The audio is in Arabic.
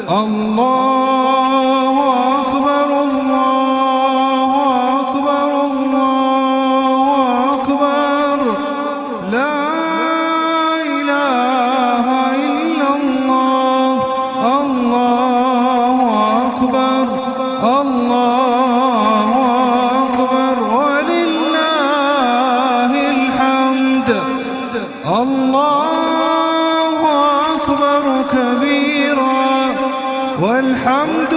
الله أكبر الله أكبر الله أكبر لا إله إلا الله الله أكبر الله أكبر ولله الحمد الله أكبر كبيرا والحمد